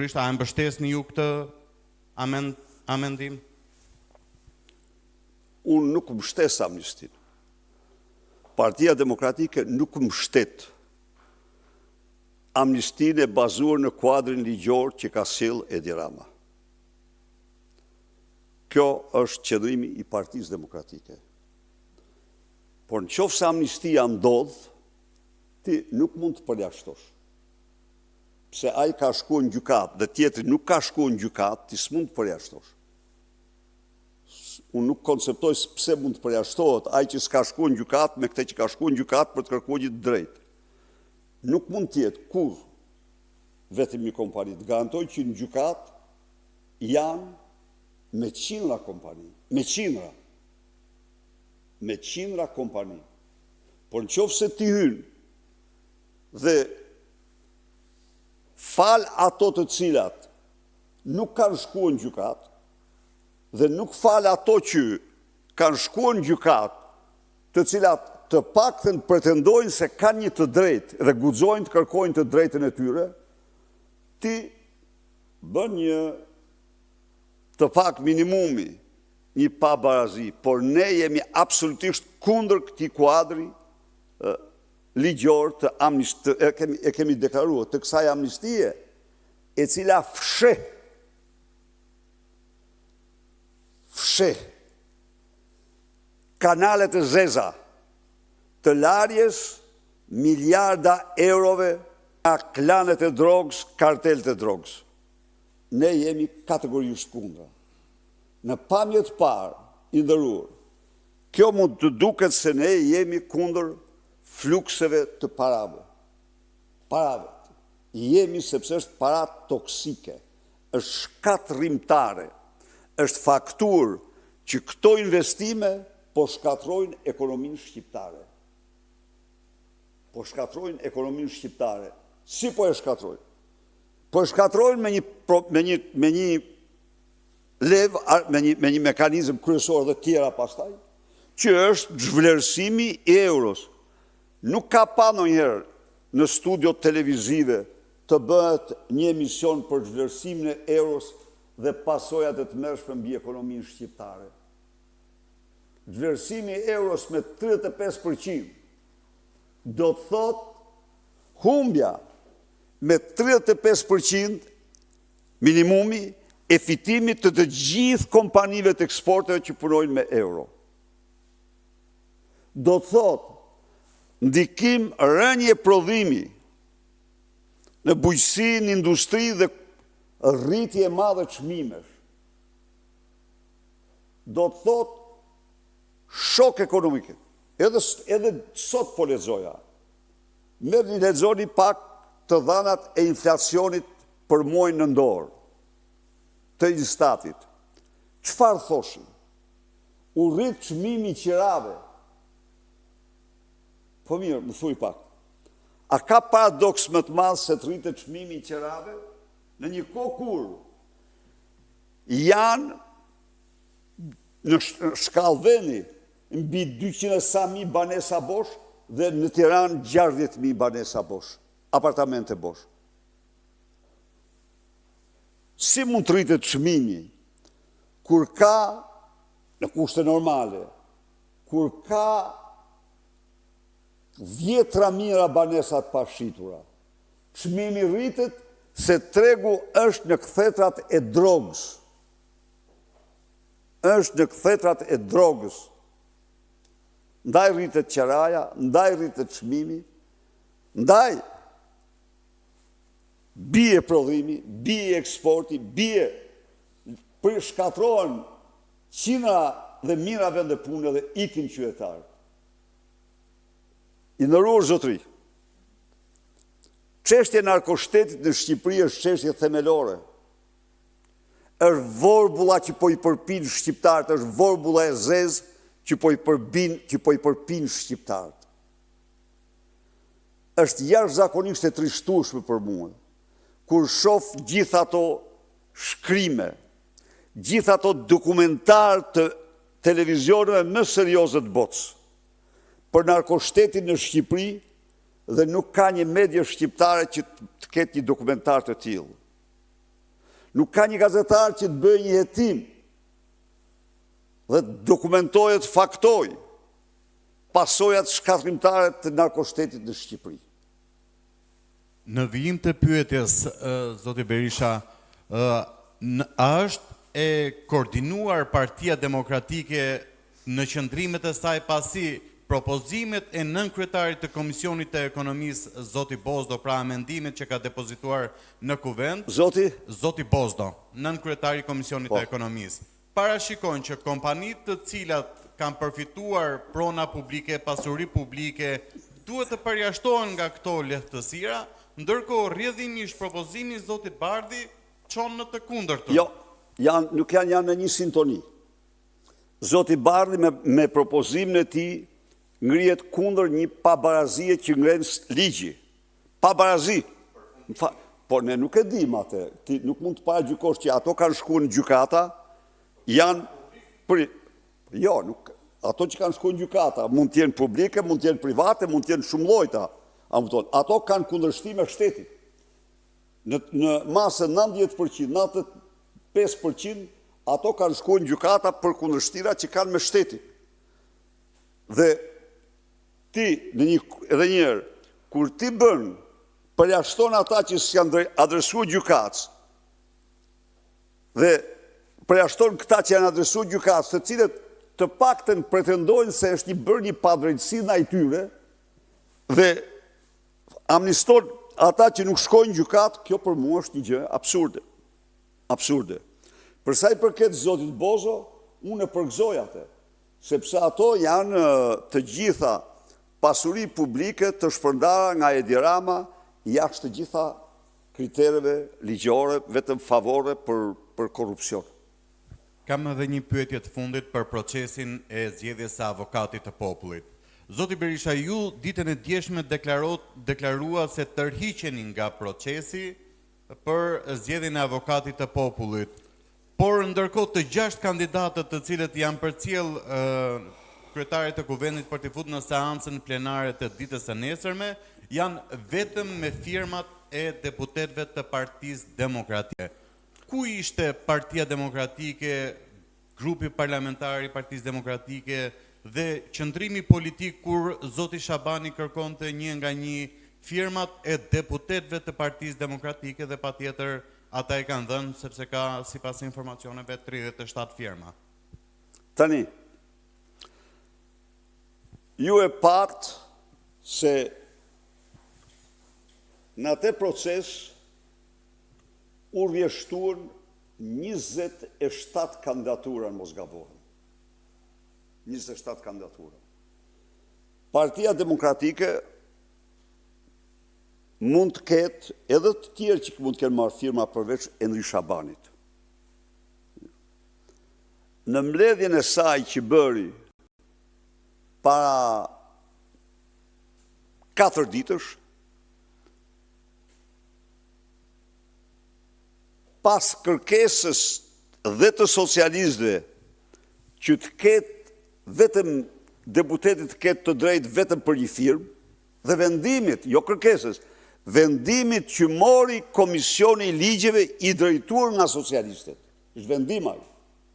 A e mbështesni ju këtë amendim? Unë nuk mbështes amnistin. Partia Demokratike nuk mbështet amnistin e bazuar në kuadrin ligjor që ka sill Edi Rama. Kjo është qëndrimi i Partisë Demokratike. Por në qoftë se amnistia ndodh, ti nuk mund të përjashtosh. Pse ai ka shkuar në gjykatë dhe tjetri nuk ka shkuar në gjykatë, ti s'mund të përjashtosh. Unë nuk konceptoj pse mund të përjashtohet ai që s'ka shkuar në gjykatë me këtë që ka shkuar në gjykatë për të kërkuar një drejtë. Nuk mund të jetë kur vetëm një kompani. Të garantoj që në gjykatë janë me qindra kompani, me qindra kompani. Por nëse ti hyn dhe fal ato të cilat nuk kanë shkuar në gjykatë dhe nuk fal ato që kanë shkuar në gjykatë, të cilat të paktën pretendojnë se kanë një të drejtë dhe guxojnë të kërkojnë të drejtën e tyre, ti bën një të pak minimumi, një pabarazi, por ne jemi absolutisht kundër këtij kuadri ligjor të amnistisë, e kemi deklaruar të kësaj amnistie, e cila fsheh kanalet e zeza të larjes miliarda eurove nga klanet e drogës, kartelet e drogës. Ne jemi kategorisht kundër. Në pamje të parë, i nderuar, kjo mund të duket se ne jemi kundër flukseve të parave. Jemi sepse është para toksike, është shkatërrimtare, është fakturë që këto investime po shkatrojnë ekonominë shqiptare. Si po e shkatrojnë? Po e shkatrojnë me një mekanizëm kryesor dhe tjera pastaj, që është zhvlerësimi i euros. Nuk ka pa ndonjëherë në studio televizive të bëhet një emision për zhvlerësimin e euros dhe pasojat e tmerrshme mbi ekonominë shqiptare. Zhvlerësimi i euros me 35% do të thotë humbja me 35% minimumi e fitimit të gjithë kompanive të eksporteve që punojnë me euro. Do të thotë ndikim rënje prodhimi në bujqësi, në industri dhe rritje e madhe çmimesh. Do të thotë shok ekonomik. Edhe sot po lexoja. Merrni lexoni pak të dhanat e inflacionit për muajin nëntor të Instatit. Çfarë thoshin? U rrit çmimi i qirave. Po mirë, më thuj pak. A ka paradoks më të madh se të rritet çmimi i qirave në një kohë kur janë në shkallë vendi mbi 200.000 banesa bosh dhe në Tiranë 60.000 banesa bosh, apartamente bosh. Si mund të rritet çmimi kur ka në kushte normale, kur ka vjetra mira banesat pashitura? Çmimi rritet se tregu është në kthetrat e drogës. Ndaj rritet qiraja, ndaj rritet çmimi, ndaj bie prodhimi, bie eksporti, bie shkatrohen qindra dhe mijëra vende pune dhe ikin qytetarët. I nderuar zotëri, çështja e narkoshtetit në Shqipëri është çështje themelore. Është vorbulla që po i përpin shqiptarët, është vorbulla e zezë që po i përpin shqiptarët. Është jashtëzakonisht e trishtueshme për mua kur shoh gjithë ato shkrime, gjithë ato dokumentar të televizioneve më serioze të botës për narkoshtetin në Shqipëri dhe nuk ka një media shqiptare që të ketë një dokumentar të tillë. Nuk ka një gazetar që të bëjë një hetim dhe dokumentojë të faktoj pasojat shkatrimtare të narkoshtetit në Shqipëri. Në vijim të pyetjes, zoti Berisha, a është e koordinuar Partia Demokratike në qëndrimet e saj pasi propozimet e nënkryetarit të Komisionit të Ekonomisë, zoti Bozdo, pra amendimet që ka depozituar në kuvend, zoti Bozdo, nënkryetari i Komisionit të Ekonomisë, parashikojnë që kompanit të cilat kanë përfituar prona publike, pasuri publike, duhet të përjashtohen nga këto lehtësira, ndërkohë rrjedhimisht propozimi i zotit Bardhi çon në të kundërtën. Jo, nuk janë në një sintoni. Zoti Bardhi me propozimin e tij ngrihet kundër një pabarazie që ngren ligji. Pabarazi. Po ne nuk e dim atë. Ti nuk mund të paragjykosh që ato kanë shkuar në gjykata, janë jo, nuk ato që kanë shkuar në gjykata mund të jenë publike, mund të jenë private, mund të jenë shumë llojta. Ato kanë kundërshtim me shtetin. Në masën 90%, 95% ato kanë shkuar në gjykata për kundërshtira që kanë me shtetin. Dhe ti, edhe njerë, kur ti bën, përjashton ata që s'janë adresuar gjykatës, dhe përjashton këta që janë adresuar gjykatës, të cilët të paktën pretendojnë se është bërë një padrejtësi ndaj tyre, dhe amniston ata që nuk shkojnë gjykatë, kjo për mua është një gjë absurde. Absurde. Përsa i përket zotit Bozo, unë e përgëzoj atë, sepse ato janë të gjitha pasuri publike të shpërndara nga Edi Rama jashtë të gjitha kritereve ligjore, vetëm favore për korrupsion. Kam edhe një pyetje të fundit për procesin e zgjedhjes së avokatit të popullit. Zoti Berisha, ju ditën e djeshme deklarua se tërhiqeni nga procesi për zgjedhjen e avokatit të popullit. Por ndërkohë të 6 kandidatët të cilët janë përcjell kryetarit të kuvendit për të futur në seancën plenare të ditës së nesërme, janë vetëm me firmat e deputetëve të Partisë Demokratike. Ku ishte Partia Demokratike, grupi parlamentar i Partisë Demokratike dhe qëndrimi politik kur zoti Shabani kërkonte një nga një firmat e deputetëve të Partisë Demokratike dhe patjetër ata e kanë dhënë sepse ka sipas informacioneve 37 firma. Tani, ju e pat se në atë proces u rrjeshtuan 27 kandidatura në mos gabohem. 27 kandidatura. Partia Demokratike mund të ketë edhe të tjerë që mund të kenë marrë firma përveç Endri Shabanit. Në mbledhjen e saj që bëri para 4 ditësh, pas kërkesës dhe të socialistëve që të ketë vetëm deputetit të ketë të drejtë vetëm për një firmë, dhe vendimit, jo kërkesës, vendimit që mori Komisioni i Ligjeve i drejtuar nga socialistët. Është vendimaj.